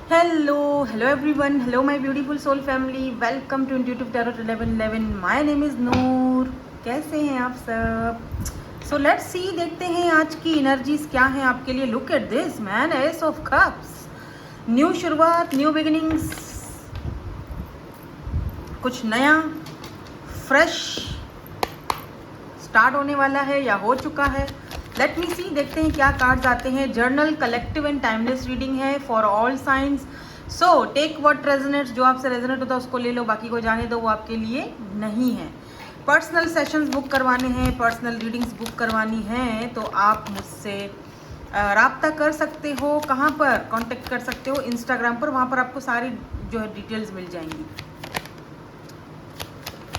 Hello everyone. Hello my beautiful soul family. Welcome to Intuitive Tarot 1111. My name is नूर. कैसे हैं आप सब? So let's see, देखते हैं आज की एनर्जीज क्या हैं आपके लिए. Look at this man, Ace of Cups. New शुरुआत, न्यू बिगिनिंग्स, कुछ नया फ्रेश स्टार्ट होने वाला है या हो चुका है. लेट मी सी, देखते हैं क्या कार्ड्स आते हैं. Journal, collective and timeless reading है for all science. So take what resonates, जो आपसे रेजोनेट होता है उसको ले लो, बाकी को जाने दो, वो आपके लिए नहीं है. पर्सनल सेशंस बुक करवाने हैं, पर्सनल रीडिंग्स बुक करवानी हैं तो आप मुझसे राब्ता कर सकते हो. कहाँ पर कांटेक्ट कर सकते हो? इंस्टाग्राम पर. वहाँ पर आपको सारी जो है डिटेल्स मिल जाएंगी.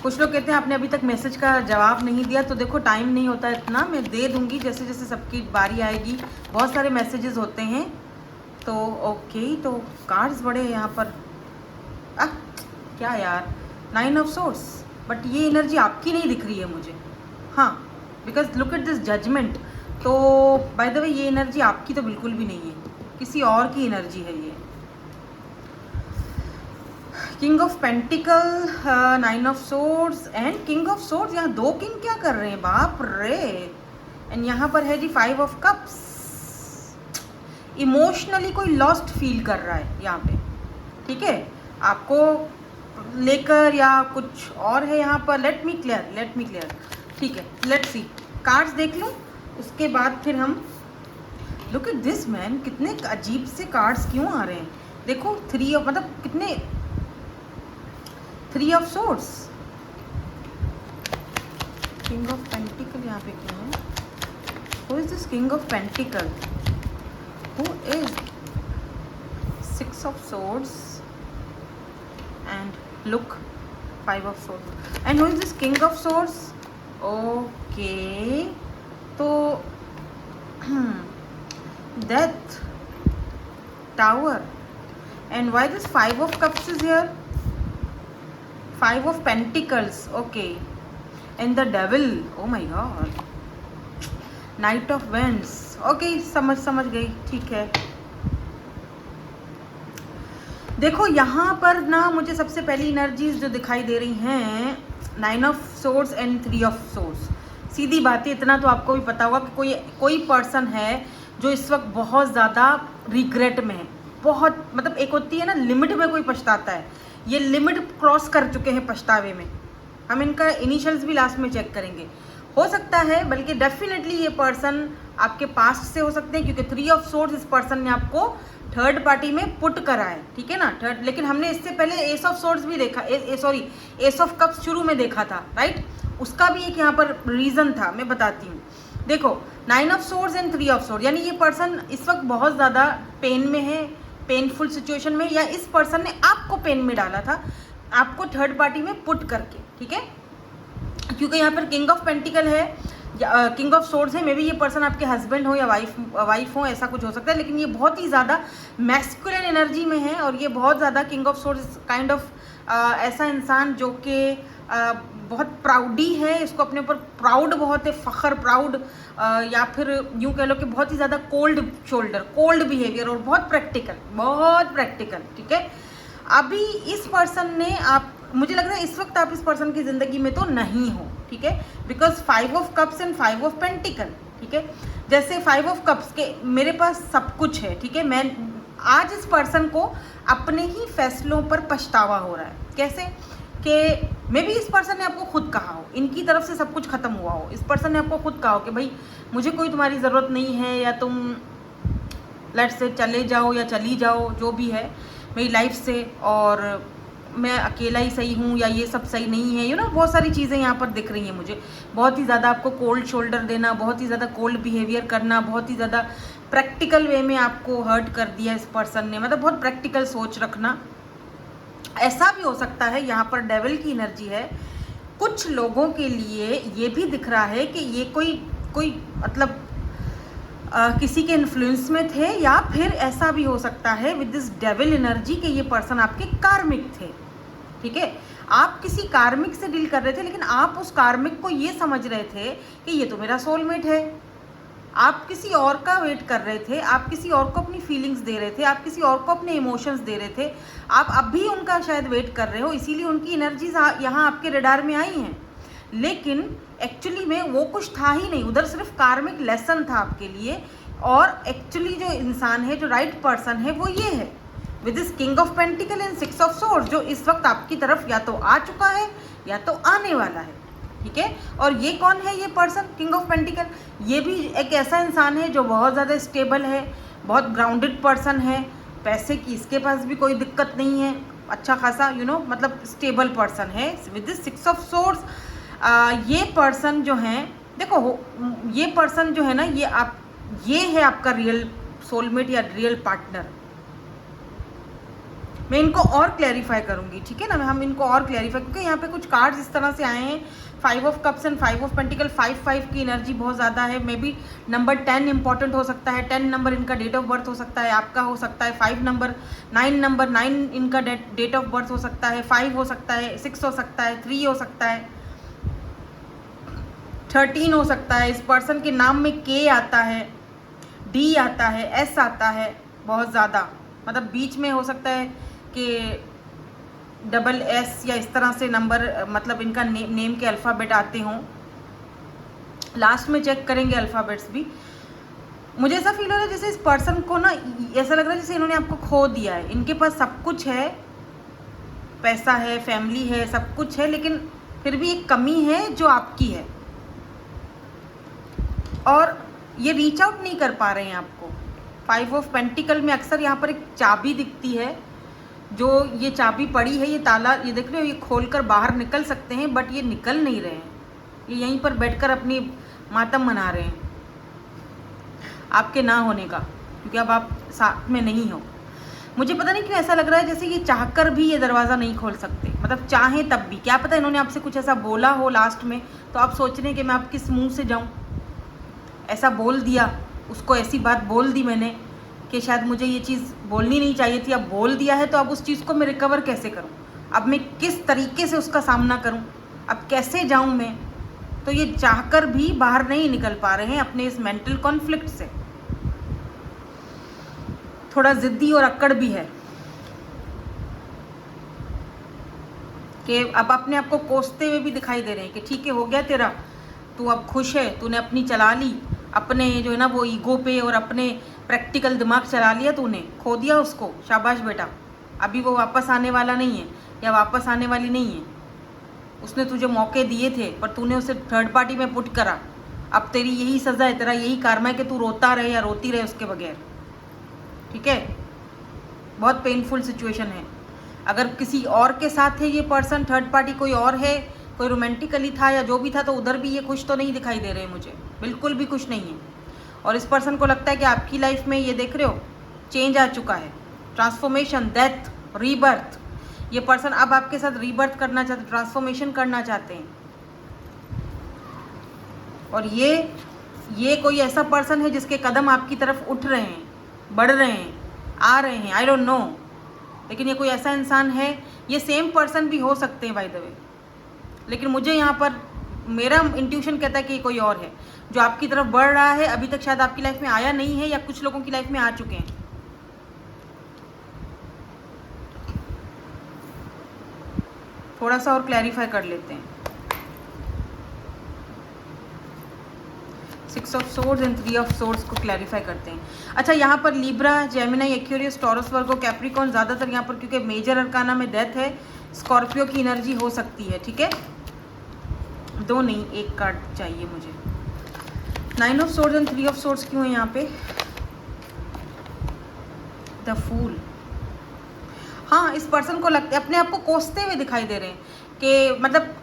कुछ लोग कहते हैं आपने अभी तक मैसेज का जवाब नहीं दिया, तो देखो टाइम नहीं होता इतना, मैं दे दूंगी जैसे जैसे सबकी बारी आएगी. बहुत सारे मैसेजेस होते हैं तो ओके. तो कार्ड्स बड़े हैं यहाँ पर. क्या यार, 9 ऑफ सोर्स, बट ये एनर्जी आपकी नहीं दिख रही है मुझे. हाँ, because look at this judgement. तो बाय द वे ये एनर्जी आपकी तो बिल्कुल भी नहीं है, किसी और की एनर्जी है ये. King of pentacle, 9 of swords and king of swords. यहाँ दो किंग क्या कर रहे हैं, बाप रे. एंड यहाँ पर है जी 5 ऑफ कप्स. इमोशनली कोई लॉस्ट फील कर रहा है यहाँ पे, ठीक है, आपको लेकर या कुछ और है यहाँ पर. Let me clear. ठीक है, लेट्स सी. कार्ड्स देख लूँ उसके बाद फिर हम. लुक एट दिस मैन, कितने अजीब से कार्ड्स क्यों आ रहे हैं. देखो 3 ऑफ, मतलब कितने 3 of swords. King of pentacle यहाँ पे क्यों है? Who is this king of pentacle? Who is 6 of swords and look 5 of swords. And who is this king of swords? Okay, तो death, tower. And why this 5 of cups is here? 5 of Pentacles, okay, and the Devil, oh my God. Knight of Wands, okay, समझ गई, ठीक है. देखो यहाँ पर ना मुझे सबसे पहली एनर्जीज जो दिखाई दे रही हैं 9 of swords and 3 of swords. सीधी बात है, इतना तो आपको भी पता होगा कि कोई पर्सन है जो इस वक्त बहुत ज़्यादा रिग्रेट में है. बहुत, मतलब एक होती है ना लिमिट में कोई पछताता है, ये लिमिट क्रॉस कर चुके हैं पछतावे में. हम इनका इनिशियल्स भी लास्ट में चेक करेंगे. हो सकता है, बल्कि डेफिनेटली ये पर्सन आपके पास्ट से हो सकते हैं, क्योंकि 3 ऑफ सोर्ड्स इस पर्सन ने आपको थर्ड पार्टी में पुट करा है, ठीक है ना, थर्ड. लेकिन हमने इससे पहले एस ऑफ सोर्ड्स भी देखा, सॉरी एस ऑफ कप्स शुरू में देखा था, राइट. उसका भी एक यहाँ पर रीज़न था, मैं बताती हूँ. देखो 9 of swords and 3 of swords, यानी ये पर्सन इस वक्त बहुत ज़्यादा पेन में है, पेनफुल सिचुएशन में, या इस पर्सन ने आपको पेन में डाला था, आपको थर्ड पार्टी में पुट करके, ठीक है. क्योंकि यहाँ पर किंग ऑफ पेंटिकल है, किंग ऑफ सोर्ड्स है. मे बी ये पर्सन आपके हस्बैंड हो या वाइफ हो, ऐसा कुछ हो सकता है. लेकिन ये बहुत ही ज़्यादा मैस्कुलिन एनर्जी में है, और ये बहुत ज़्यादा king of swords kind of ऐसा इंसान जो कि बहुत प्राउडी है, इसको अपने ऊपर प्राउड बहुत है, फ़ख्र, प्राउड, या फिर यूँ कह लो कि बहुत ही ज़्यादा कोल्ड शोल्डर, कोल्ड बिहेवियर, और बहुत प्रैक्टिकल, ठीक है. अभी इस पर्सन ने, आप, मुझे लग रहा है इस वक्त आप इस पर्सन की ज़िंदगी में तो नहीं हो, ठीक है, because 5 of cups and 5 of pentacle, ठीक है. जैसे 5 ऑफ कप्स के मेरे पास सब कुछ है, ठीक है. मैं आज इस पर्सन को अपने ही फैसलों पर पछतावा हो रहा है. कैसे कि मे बी इस पर्सन ने आपको खुद कहा हो, इनकी तरफ से सब कुछ ख़त्म हुआ हो, इस पर्सन ने आपको खुद कहा हो कि भाई मुझे कोई तुम्हारी ज़रूरत नहीं है, या तुम लेट से चले जाओ या चली जाओ, जो भी है मेरी लाइफ से, और मैं अकेला ही सही हूँ, या ये सब सही नहीं है. ना, बहुत सारी चीज़ें यहाँ पर दिख रही हैं मुझे. बहुत ही ज़्यादा आपको कोल्ड शोल्डर देना, बहुत ही ज़्यादा कोल्ड बिहेवियर करना, बहुत ही ज़्यादा प्रैक्टिकल वे में आपको हर्ट कर दिया इस पर्सन ने, मतलब बहुत प्रैक्टिकल सोच रखना. ऐसा भी हो सकता है यहाँ पर डेविल की एनर्जी है. कुछ लोगों के लिए ये भी दिख रहा है कि ये कोई मतलब किसी के इन्फ्लुएंस में थे, या फिर ऐसा भी हो सकता है विद दिस डेविल एनर्जी कि ये पर्सन आपके कार्मिक थे, ठीक है. आप किसी कार्मिक से डील कर रहे थे, लेकिन आप उस कार्मिक को ये समझ रहे थे कि ये तो मेरा सोलमेट है, आप किसी और का वेट कर रहे थे, आप किसी और को अपनी फीलिंग्स दे रहे थे, आप किसी और को अपने इमोशंस दे रहे थे, आप अब भी उनका शायद वेट कर रहे हो, इसीलिए उनकी एनर्जीज यहाँ आपके रडार में आई हैं। लेकिन एक्चुअली में वो कुछ था ही नहीं, उधर सिर्फ कार्मिक लेसन था आपके लिए। और एक्चुअली जो इंसान है, जो राइट पर्सन है, वो ये है with this king of pentacle and 6 of sword, जो इस वक्त आपकी तरफ या तो आ चुका है या तो आने वाला है। ठीक है, और ये कौन है ये पर्सन, किंग ऑफ पेंटिकल? ये भी एक ऐसा इंसान है जो बहुत ज़्यादा स्टेबल है, बहुत ग्राउंडेड पर्सन है, पैसे की इसके पास भी कोई दिक्कत नहीं है, अच्छा खासा मतलब स्टेबल पर्सन है विद दिस 6 ऑफ सोर्ड्स। ये पर्सन जो है, देखो ये पर्सन जो है ना, ये है आपका रियल सोलमेट या रियल पार्टनर। मैं इनको और क्लैरिफाई करूंगी, ठीक है ना, हम इनको और क्लैरिफाई, क्योंकि यहाँ पे कुछ कार्ड्स इस तरह से आए हैं, 5 of cups and 5 of pentacle, 5 की एनर्जी बहुत ज़्यादा है। मे बी नंबर 10 इंपॉर्टेंट हो सकता है, 10 नंबर इनका डेट ऑफ बर्थ हो सकता है, आपका हो सकता है 5 नंबर, 9 इनका डेट ऑफ बर्थ हो सकता है, 5 हो सकता है, 6 हो सकता है, 3 हो सकता है, 13 हो सकता है। इस पर्सन के नाम में के आता है, डी आता है, एस आता है, बहुत ज़्यादा, मतलब बीच में हो सकता है कि डबल एस या इस तरह से नंबर, मतलब इनका नेम के अल्फ़ाबेट आते हों। लास्ट में चेक करेंगे अल्फ़ाबेट्स भी। मुझे ऐसा फील हो रहा है जैसे इस पर्सन को ना, ऐसा लग रहा है जैसे इन्होंने आपको खो दिया है। इनके पास सब कुछ है, पैसा है, फैमिली है, सब कुछ है, लेकिन फिर भी एक कमी है जो आपकी है, और ये रीच आउट नहीं कर पा रहे हैं आपको। 5 ऑफ पेंटिकल में अक्सर यहाँ पर एक चाबी दिखती है, जो ये चाबी पड़ी है, ये ताला, ये देख रहे हो, ये खोलकर बाहर निकल सकते हैं, बट ये निकल नहीं रहे हैं, ये यहीं पर बैठकर अपनी मातम मना रहे हैं आपके ना होने का, क्योंकि अब आप साथ में नहीं हो। मुझे पता नहीं क्यों ऐसा लग रहा है जैसे ये चाहकर भी ये दरवाज़ा नहीं खोल सकते, मतलब चाहें तब भी। क्या पता इन्होंने आपसे कुछ ऐसा बोला हो लास्ट में, तो आप सोच रहे हैं कि मैं आप किस मुँह से जाऊँ, ऐसा बोल दिया, उसको ऐसी बात बोल दी मैंने कि शायद मुझे ये चीज़ बोलनी नहीं चाहिए थी, अब बोल दिया है, तो अब उस चीज़ को मैं रिकवर कैसे करूं, अब मैं किस तरीके से उसका सामना करूं, अब कैसे जाऊं मैं। तो ये चाहकर भी बाहर नहीं निकल पा रहे हैं अपने इस मेंटल कॉन्फ्लिक्ट से। थोड़ा ज़िद्दी और अक्कड़ भी है कि अब अपने आप को कोसते हुए भी दिखाई दे रहे हैं कि ठीक है, हो गया तेरा, तू अब खुश है, तूने अपनी चला ली, अपने जो है ना वो ईगो पे और अपने प्रैक्टिकल दिमाग चला लिया, तूने खो दिया उसको, शाबाश बेटा, अभी वो वापस आने वाला नहीं है या वापस आने वाली नहीं है। उसने तुझे मौके दिए थे पर तूने उसे थर्ड पार्टी में पुट करा, अब तेरी यही सज़ा है, तेरा यही कर्म है कि तू रोता रहे या रोती रहे उसके बगैर। ठीक है, बहुत पेनफुल सिचुएशन है। अगर किसी और के साथ है ये पर्सन, थर्ड पार्टी कोई और है, कोई रोमांटिकली था या जो भी था, तो उधर भी ये खुश तो नहीं दिखाई दे रहे मुझे, बिल्कुल भी खुश नहीं है। और इस पर्सन को लगता है कि आपकी लाइफ में, ये देख रहे हो, चेंज आ चुका है, ट्रांसफॉर्मेशन, डेथ, रीबर्थ। ये पर्सन अब आपके साथ रीबर्थ करना चाहते, ट्रांसफॉर्मेशन करना चाहते हैं। और ये कोई ऐसा पर्सन है जिसके कदम आपकी तरफ उठ रहे हैं, बढ़ रहे हैं, आ रहे हैं, आई डोंट नो, लेकिन ये कोई ऐसा इंसान है। ये सेम पर्सन भी हो सकते हैं बाय द वे, लेकिन मुझे यहाँ पर मेरा इंट्यूशन कहता है कि ये कोई और है जो आपकी तरफ बढ़ रहा है। अभी तक शायद आपकी लाइफ में आया नहीं है, या कुछ लोगों की लाइफ में आ चुके हैं। थोड़ा सा और क्लैरिफाई कर लेते हैं। 6 of swords and 3 of swords को क्लैरिफाई करते हैं। अच्छा, यहाँ पर लिब्रा, जेमिनी, एक्वेरियस, टॉरस, वर्गो, कैप्रिकॉर्न, ज़्यादातर यहाँ पर क्योंकि मेजर अरकाना में डेथ है, स्कॉर्पियो की एनर्जी हो सकती है। ठीक है, 2 नहीं, 1 कार्ड चाहिए मुझे। 9 of swords and 3 of swords क्यों है यहाँ पे? The fool. हाँ, इस पर्सन को लगता है, अपने आप को कोसते हुए दिखाई दे रहे हैं कि मतलब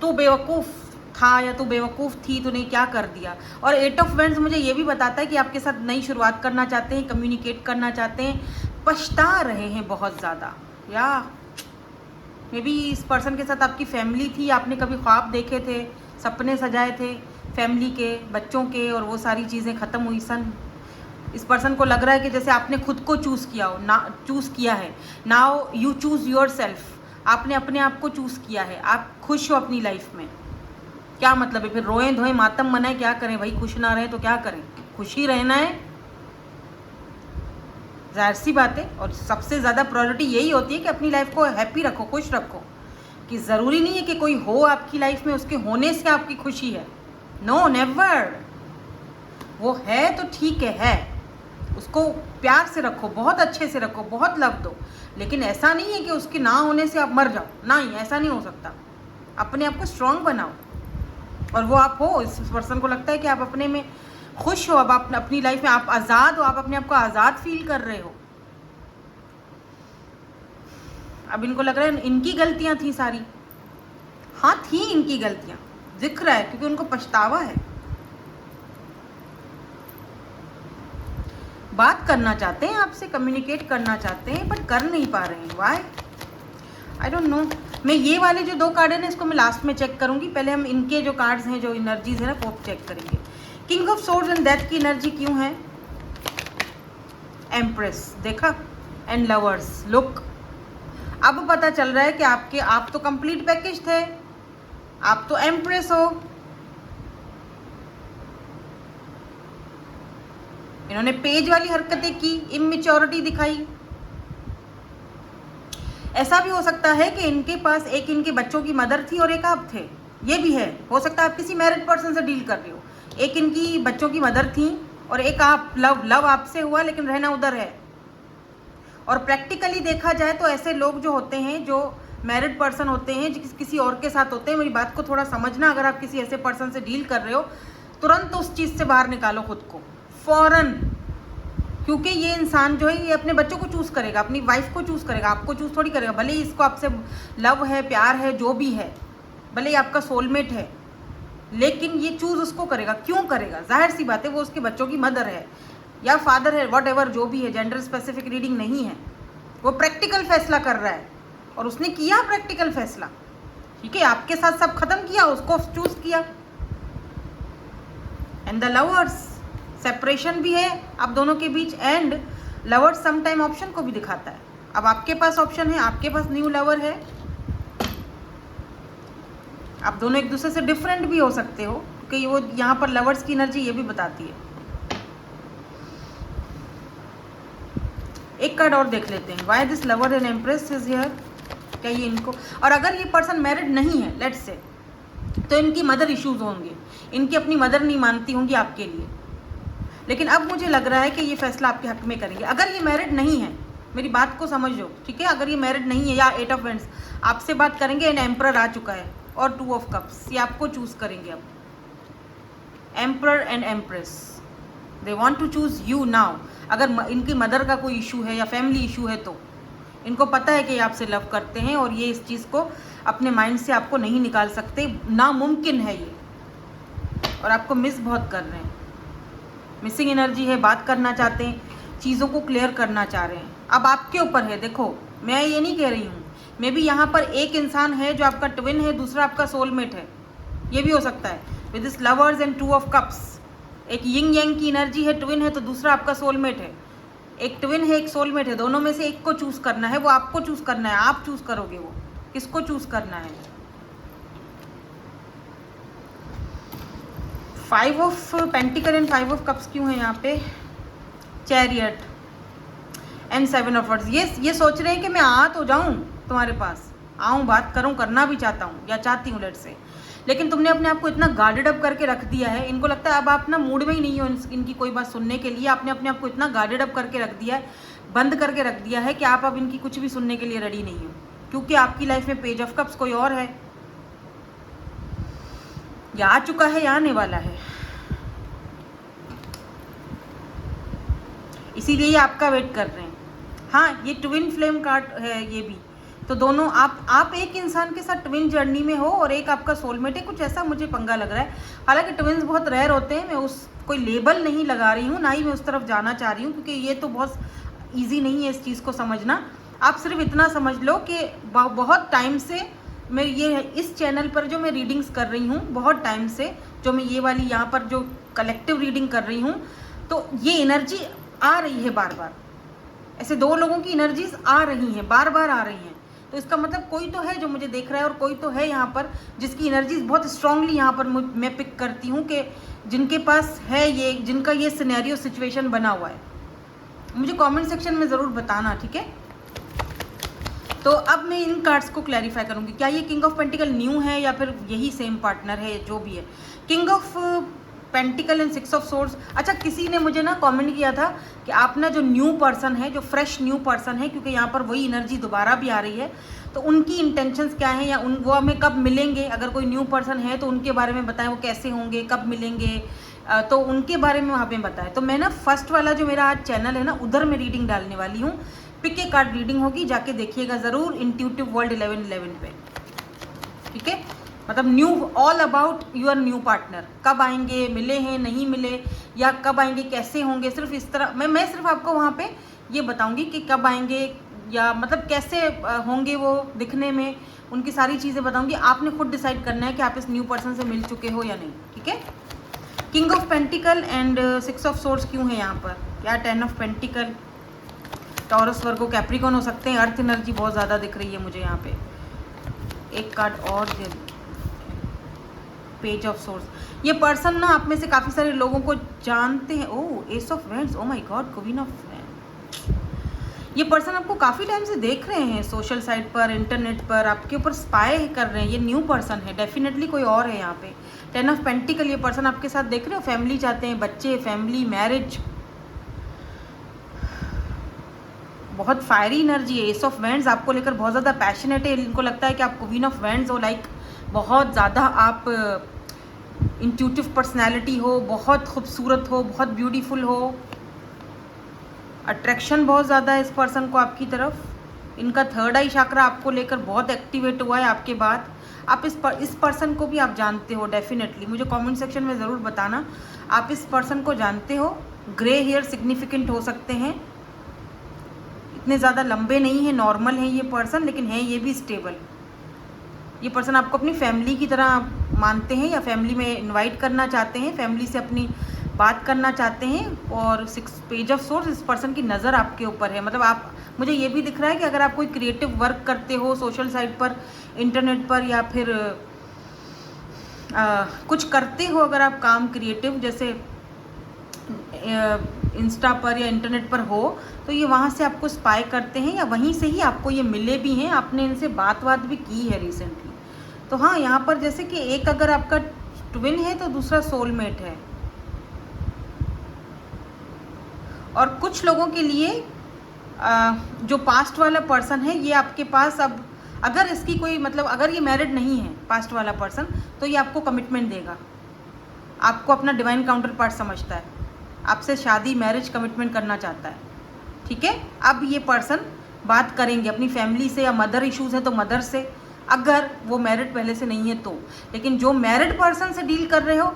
तू बेवकूफ़ था या तू बेवकूफ़ थी, तूने क्या कर दिया। और 8 ऑफ वेंड्स मुझे ये भी बताता है कि आपके साथ नई शुरुआत करना चाहते हैं, कम्युनिकेट करना चाहते हैं, पछता रहे हैं बहुत ज़्यादा। या मे बी इस पर्सन के साथ आपकी फैमिली थी, आपने कभी ख्वाब देखे थे, सपने सजाए थे फैमिली के, बच्चों के, और वो सारी चीज़ें ख़त्म हुई सन। इस पर्सन को लग रहा है कि जैसे आपने खुद को चूज़ किया हो, ना चूज़ किया है, now you choose your self, आपने अपने आप को चूज़ किया है, आप खुश हो अपनी लाइफ में। क्या मतलब है फिर रोएं धोएं मातम मनाएं, क्या करें भाई, खुश ना रहें तो क्या करें। खुशी रहना है, जाहिर सी बात है। और सबसे ज़्यादा प्रायोरिटी यही होती है कि अपनी लाइफ को हैप्पी रखो, खुश रखो। कि ज़रूरी नहीं है कि कोई हो आपकी लाइफ में उसके होने से आपकी खुशी है, नो नेवर। वो है तो ठीक है, उसको प्यार से रखो, बहुत अच्छे से रखो, बहुत लव दो, लेकिन ऐसा नहीं है कि उसके ना होने से आप मर जाओ, नहीं, ऐसा नहीं हो सकता। अपने आप को स्ट्रांग बनाओ, और वो आप हो। इस पर्सन को लगता है कि आप अपने में खुश हो, अब आप अपनी लाइफ में आप आज़ाद हो, आप अपने आप को आज़ाद फील कर रहे हो। अब इनको लग रहा है इनकी गलतियां थी सारी। हाँ, थी इनकी गलतियां, दिख रहा है, क्योंकि उनको पछतावा है। बात करना चाहते हैं आपसे, कम्युनिकेट करना चाहते हैं, बट कर नहीं पा रहे हैं। व्हाई? I don't know. मैं ये वाले जो 2 कार्ड है ना, इसको मैं लास्ट में चेक करूंगी। पहले हम इनके जो कार्ड्स हैं, जो एनर्जीज है ना, वो चेक करेंगे। King of swords and death की एनर्जी क्यों है? एम्प्रेस, देखा, एंड लवर्स। लुक, अब पता चल रहा है कि आप तो कंप्लीट पैकेज थे, आप तो एम्प्रेस हो। इन्होंने पेज वाली हरकतें की, इमेच्योरिटी दिखाई। ऐसा भी हो सकता है कि इनके पास एक इनके बच्चों की मदर थी और एक आप थे, ये भी है। हो सकता है आप किसी मैरिड पर्सन से डील कर रहे हो। एक इनकी बच्चों की मदर थी और एक आप, लव आपसे हुआ लेकिन रहना उधर है। और प्रैक्टिकली देखा जाए तो ऐसे लोग जो होते हैं, जो मैरिड पर्सन होते हैं, जो किसी और के साथ होते हैं, मेरी बात को थोड़ा समझना। अगर आप किसी ऐसे पर्सन से डील कर रहे हो, तुरंत उस चीज़ से बाहर निकालो खुद को, फौरन। क्योंकि ये इंसान जो है, ये अपने बच्चों को चूज़ करेगा, अपनी वाइफ को चूज़ करेगा, आपको चूज़ थोड़ी करेगा। भले ही इसको आपसे लव है, प्यार है, जो भी है, भले ही आपका सोलमेट है, लेकिन ये चूज़ उसको करेगा। क्यों करेगा? जाहिर सी बात है, वो उसके बच्चों की मदर है या फादर है, वॉट एवर जो भी है। जेंडर स्पेसिफिक रीडिंग नहीं है, वो प्रैक्टिकल फैसला कर रहा है, और उसने किया प्रैक्टिकल फैसला। ठीक है, आपके साथ सब खत्म किया, उसको चूज़ किया। एंड द लवर्स, सेपरेशन भी है आप दोनों के बीच, एंड लवर्स समटाइम ऑप्शन को भी दिखाता है। अब आपके पास ऑप्शन है, आपके पास न्यू लवर है, आप दोनों एक दूसरे से डिफरेंट भी हो सकते हो, क्योंकि वो यहाँ पर लवर्स की एनर्जी ये भी बताती है। एक कार्ड और देख लेते हैं। Why this lover and empress is here? क्या ये इनको, और अगर ये पर्सन मैरिड नहीं है लेट्स से, तो इनकी मदर इश्यूज होंगे, इनकी अपनी मदर नहीं मानती होंगी आपके लिए। लेकिन अब मुझे लग रहा है कि ये फैसला आपके हक में करेंगे। अगर ये मैरिड नहीं है, मेरी बात को समझ लो, ठीक है? अगर ये मैरिड नहीं है, या 8 ऑफ वेंट्स आपसे बात करेंगे, एंड एम्परर आ चुका है, और 2 ऑफ कप्स, ये आपको चूज़ करेंगे। अब emperor and empress, they want to choose you now. अगर इनकी मदर का कोई इशू है या फैमिली इशू है, तो इनको पता है कि ये आपसे लव करते हैं, और ये इस चीज़ को अपने माइंड से आपको नहीं निकाल सकते, नामुमकिन है ये, और आपको मिस बहुत कर रहे हैं। मिसिंग एनर्जी है, बात करना चाहते हैं, चीज़ों को क्लियर करना चाह रहे हैं। अब आपके ऊपर है। देखो, मैं ये नहीं कह रही हूँ, मे भी यहाँ पर एक इंसान है जो आपका ट्विन है, दूसरा आपका सोलमेट है, ये भी हो सकता है। With this lovers and 2 of cups, एक यिंग यांग की एनर्जी है, ट्विन है तो दूसरा आपका सोलमेट है। एक ट्विन है, एक सोलमेट है, दोनों में से एक को चूज़ करना है, वो आपको चूज़ करना है, आप चूज़ करोगे वो किसको चूज़ करना है। 5 of pentacle and 5 of cups क्यों है यहाँ पे? Chariot and 7 of words. ये सोच रहे हैं कि मैं आ तो जाऊँ तुम्हारे पास, आऊँ, बात करूँ, करना भी चाहता हूँ या चाहती हूँ लेट से, लेकिन तुमने अपने आप को इतना गार्डेड अप करके रख दिया है। इनको लगता है अब आप ना मूड में ही नहीं हो इनकी कोई बात सुनने के लिए। आपने अपने आप को इतना गार्डेड अप करके रख दिया है, बंद करके रख दिया है, कि आप अब इनकी कुछ भी सुनने के लिए रेडी नहीं हो, क्योंकि आपकी लाइफ में पेज ऑफ कप्स कोई और है, या आ चुका है या आने वाला है। इसीलिए ये आपका वेट कर रहे हैं। हाँ, ये ट्विन फ्लेम कार्ड है ये भी, तो दोनों आप एक इंसान के साथ ट्विन जर्नी में हो, और एक आपका सोलमेट है, कुछ ऐसा मुझे पंगा लग रहा है। हालांकि ट्विन्स बहुत रेयर होते हैं, मैं उस कोई लेबल नहीं लगा रही हूँ, ना ही मैं उस तरफ जाना चाह रही हूँ, क्योंकि ये तो बहुत ईजी नहीं है इस चीज़ को समझना। आप सिर्फ इतना समझ लो कि बहुत टाइम से मैं ये इस चैनल पर जो मैं रीडिंग्स कर रही हूँ, बहुत टाइम से जो मैं ये वाली यहाँ पर जो कलेक्टिव रीडिंग कर रही हूँ, तो ये एनर्जी आ रही है बार बार। ऐसे 2 लोगों की एनर्जीज आ रही हैं, बार बार आ रही हैं। तो इसका मतलब कोई तो है जो मुझे देख रहा है, और कोई तो है यहाँ पर जिसकी एनर्जीज बहुत स्ट्रांगली यहाँ पर मैं पिक करती हूँ कि जिनके पास है ये, जिनका ये सिनेरियो सिचुएशन बना हुआ है। मुझे कमेंट सेक्शन में ज़रूर बताना, ठीक है। तो अब मैं इन कार्ड्स को क्लैरिफाई करूँगी, क्या ये किंग ऑफ पेंटिकल न्यू है या फिर यही सेम पार्टनर है, जो भी है। King of pentacle and 6 of swords. अच्छा, किसी ने मुझे ना कमेंट किया था कि आप ना जो न्यू पर्सन है, जो फ्रेश न्यू पर्सन है, क्योंकि यहाँ पर वही एनर्जी दोबारा भी आ रही है, तो उनकी इंटेंशंस क्या हैं, या वो हमें कब मिलेंगे। अगर कोई न्यू पर्सन है तो उनके बारे में बताएं, वो कैसे होंगे, कब मिलेंगे, तो उनके बारे में वहाँ पे बताएं। तो मैं ना फर्स्ट वाला जो मेरा आज चैनल है ना, उधर मैं रीडिंग डालने वाली हूँ। पिक ए कार्ड रीडिंग होगी, जाके देखिएगा ज़रूर, इंट्यूटिव वर्ल्ड 1111 पे, ठीक है। मतलब new, all about your new partner, कब आएंगे, मिले हैं, नहीं मिले, या कब आएंगे, कैसे होंगे, सिर्फ इस तरह मैं सिर्फ आपको वहाँ पे ये बताऊंगी कि कब आएंगे, या मतलब कैसे होंगे वो दिखने में, उनकी सारी चीज़ें बताऊंगी। आपने खुद डिसाइड करना है कि आप इस न्यू पर्सन से मिल चुके हो या नहीं, ठीक है। King of pentacle and 6 of swords क्यों है यहाँ पर, क्या 10 of pentacle, taurus, Virgo, Capricorn हो सकते हैं। अर्थ एनर्जी बहुत ज़्यादा दिख रही है मुझे यहाँ पे। एक कार्ड और दे, पेज ऑफ सोर्स। ये पर्सन ना आप में से काफ़ी सारे लोगों को जानते हैं। Oh, ace of wands, oh my god, queen of wands. ये पर्सन आपको काफ़ी टाइम से देख रहे हैं, सोशल साइट पर, इंटरनेट पर, आपके ऊपर स्पाई कर रहे हैं। ये न्यू पर्सन है, डेफिनेटली कोई और है यहाँ पे। 10 ऑफ पेंटिकल, ये पर्सन आपके साथ देख रहे हो, फैमिली चाहते हैं, बच्चे, फैमिली, मैरिज, बहुत फायरी एनर्जी है। एस ऑफ वेंड्स आपको लेकर बहुत ज़्यादा पैशनेट है। इनको लगता है कि आप क्वीन ऑफ वेंड्स हो, लाइक बहुत ज़्यादा आप इंट्यूटिव पर्सनैलिटी हो, बहुत खूबसूरत हो, बहुत ब्यूटीफुल हो, अट्रैक्शन बहुत ज़्यादा है इस पर्सन को आपकी तरफ। इनका थर्ड आई चक्रा आपको लेकर बहुत एक्टिवेट हुआ है आपके बाद। आप इस पर्सन को भी आप जानते हो डेफिनेटली, मुझे कमेंट सेक्शन में ज़रूर बताना आप इस पर्सन को जानते हो। ग्रे हेयर सिग्निफिकेंट हो सकते हैं, इतने ज़्यादा लंबे नहीं हैं, नॉर्मल हैं ये पर्सन, लेकिन है ये भी स्टेबल। ये पर्सन आपको अपनी फैमिली की तरह मानते हैं, या फैमिली में इनवाइट करना चाहते हैं, फैमिली से अपनी बात करना चाहते हैं। और 6 पेज ऑफ सोर्स, इस पर्सन की नज़र आपके ऊपर है। मतलब आप, मुझे ये भी दिख रहा है कि अगर आप कोई क्रिएटिव वर्क करते हो सोशल साइट पर, इंटरनेट पर, या फिर कुछ करते हो, अगर आप काम क्रिएटिव जैसे इंस्टा पर या इंटरनेट पर हो, तो ये वहाँ से आपको स्पाई करते हैं, या वहीं से ही आपको ये मिले भी हैं, आपने इनसे बात भी की है रिसेंटली। तो हाँ, यहाँ पर जैसे कि एक अगर आपका ट्विन है तो दूसरा सोलमेट है। और कुछ लोगों के लिए जो पास्ट वाला पर्सन है, ये आपके पास अब, अगर इसकी कोई मतलब, अगर ये मैरिड नहीं है पास्ट वाला पर्सन, तो ये आपको कमिटमेंट देगा, आपको अपना डिवाइन काउंटर पार्ट समझता है, आपसे शादी, मैरिज, कमिटमेंट करना चाहता है, ठीक है। अब ये पर्सन बात करेंगे अपनी फैमिली से, या मदर इश्यूज़ है तो मदर से, अगर वो मैरिड पहले से नहीं है तो। लेकिन जो मैरिड पर्सन से डील कर रहे हो,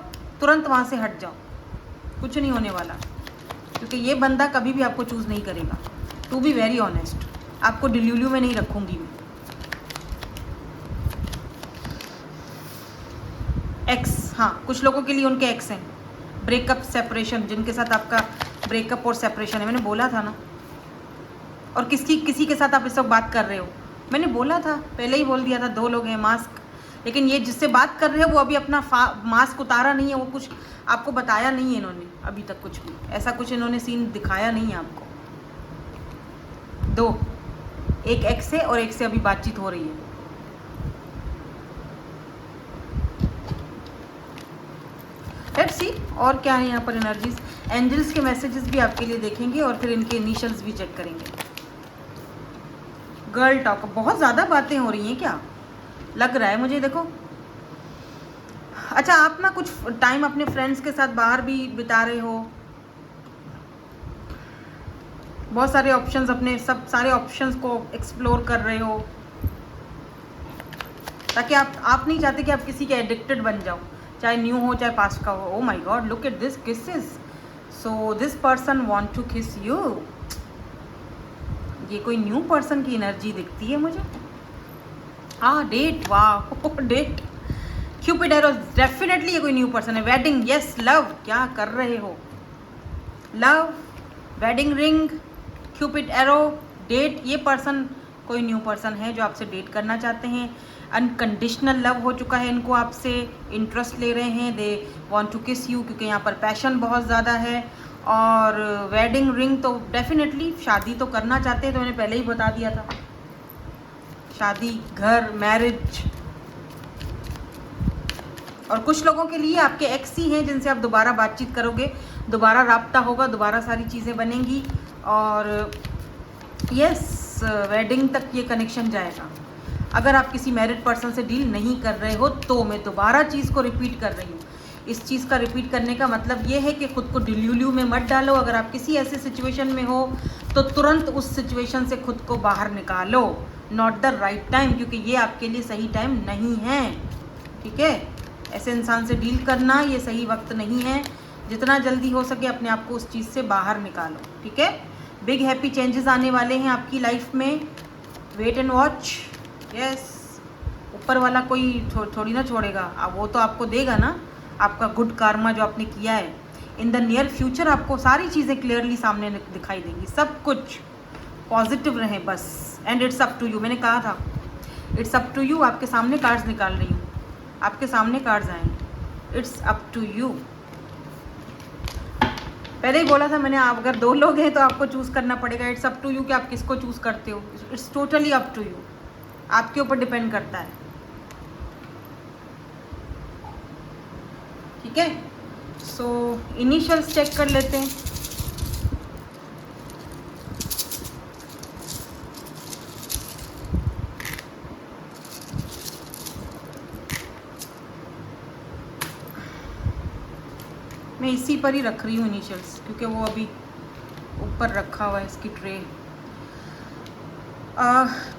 तुरंत वहाँ से हट जाओ, कुछ नहीं होने वाला, क्योंकि ये बंदा कभी भी आपको चूज़ नहीं करेगा। टू बी वेरी ऑनेस्ट, आपको डिल्यूल्यू में नहीं रखूँगी मैं। एक्स, हाँ, कुछ लोगों के लिए उनके एक्स हैं, ब्रेकअप, सेपरेशन, जिनके साथ आपका ब्रेकअप और सेपरेशन है, मैंने बोला था ना। और किसी के साथ आप इस वक्त बात कर रहे हो, मैंने बोला था, पहले ही बोल दिया था, 2 लोग हैं, मास्क। लेकिन ये जिससे बात कर रहे हो वो अभी अपना मास्क उतारा नहीं है, वो कुछ आपको बताया नहीं है इन्होंने अभी तक, कुछ भी ऐसा कुछ इन्होंने सीन दिखाया नहीं है आपको। 2, एक एक्स है और एक से अभी बातचीत हो रही है। लेट्स सी और क्या है यहाँ पर एनर्जीज। एंजल्स के मैसेजेस भी आपके लिए देखेंगे, और फिर इनके इनिशियल्स भी चेक करेंगे। गर्ल टॉक, बहुत ज़्यादा बातें हो रही हैं क्या, लग रहा है मुझे, देखो। अच्छा, आप ना कुछ टाइम अपने फ्रेंड्स के साथ बाहर भी बिता रहे हो, बहुत सारे ऑप्शंस, अपने सब सारे ऑप्शंस को एक्सप्लोर कर रहे हो, ताकि आप नहीं चाहते कि आप किसी के एडिक्टेड बन जाओ, चाहे न्यू हो चाहे पास्ट का हो। Oh my god, look at this kisses. So this person want to kiss you. ये कोई न्यू पर्सन की एनर्जी दिखती है मुझे। डेट, वाह, डेट, क्यूपिड एरो, डेफिनेटली ये कोई न्यू पर्सन है। वेडिंग, यस, लव, क्या कर रहे हो, love, wedding ring, cupid arrow, date. ये पर्सन कोई न्यू पर्सन है जो आपसे डेट करना चाहते हैं, अनकंडीशनल लव हो चुका है इनको आपसे, इंटरेस्ट ले रहे हैं, दे वांट टू किस यू, क्योंकि यहाँ पर पैशन बहुत ज़्यादा है। और वेडिंग रिंग तो डेफिनेटली शादी तो करना चाहते हैं, तो मैंने पहले ही बता दिया था, शादी, घर, मैरिज। और कुछ लोगों के लिए आपके एक्स ही हैं जिनसे आप दोबारा बातचीत करोगे, दोबारा राब्ता होगा, दोबारा सारी चीज़ें बनेंगी और यस वेडिंग तक ये कनेक्शन जाएगा। अगर आप किसी मैरिड पर्सन से डील नहीं कर रहे हो तो मैं दोबारा चीज़ को रिपीट कर रही हूँ। इस चीज़ का रिपीट करने का मतलब ये है कि खुद को डिल्यूल्यू में मत डालो। अगर आप किसी ऐसे सिचुएशन में हो तो तुरंत उस सिचुएशन से खुद को बाहर निकालो। नॉट द राइट टाइम, क्योंकि ये आपके लिए सही टाइम नहीं है। ठीक है, ऐसे इंसान से डील करना ये सही वक्त नहीं है। जितना जल्दी हो सके अपने आप को उस चीज़ से बाहर निकालो। ठीक है, बिग हैप्पी चेंजेस आने वाले हैं आपकी लाइफ में, वेट एंड वॉच। यस, ऊपर वाला कोई थोड़ी ना छोड़ेगा, अब वो तो आपको देगा ना आपका गुड कार्मा जो आपने किया है। इन द नियर फ्यूचर आपको सारी चीज़ें क्लियरली सामने दिखाई देंगी, सब कुछ पॉजिटिव रहे बस। And it's up to you, मैंने कहा था इट्स अप टू यू। आपके सामने कार्ड्स निकाल रही हूँ, आपके सामने कार्ड्स आएंगे, इट्स अप टू यू। पहले ही बोला था मैंने, आप अगर 2 लोग हैं तो आपको चूज़ करना पड़ेगा। इट्स अप टू यू कि आप किसको चूज़ करते हो। It's totally up to you, आपके ऊपर डिपेंड करता है। ठीक है, सो इनिशियल्स चेक कर लेते हैं। मैं इसी पर ही रख रही हूँ इनिशियल्स, क्योंकि वो अभी ऊपर रखा हुआ है इसकी ट्रे।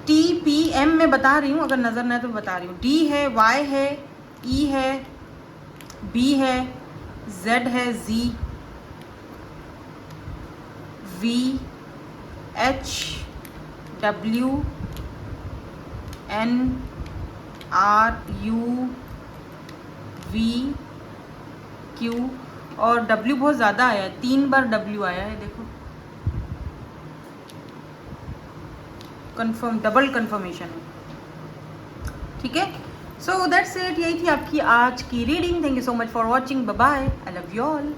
TPM में बता रही हूँ, अगर नज़र न है तो बता रही हूँ। D है, Y है, E है, B है, Z है, Z, V, H, W, N, R, U, V, Q और W बहुत ज़्यादा आया है, 3 बार W आया है, देखो कंफर्म, डबल कंफर्मेशन है। ठीक है, सो दैट्स इट, यही थी आपकी आज की reading. Thank you so much for watching, bye bye, I love you all.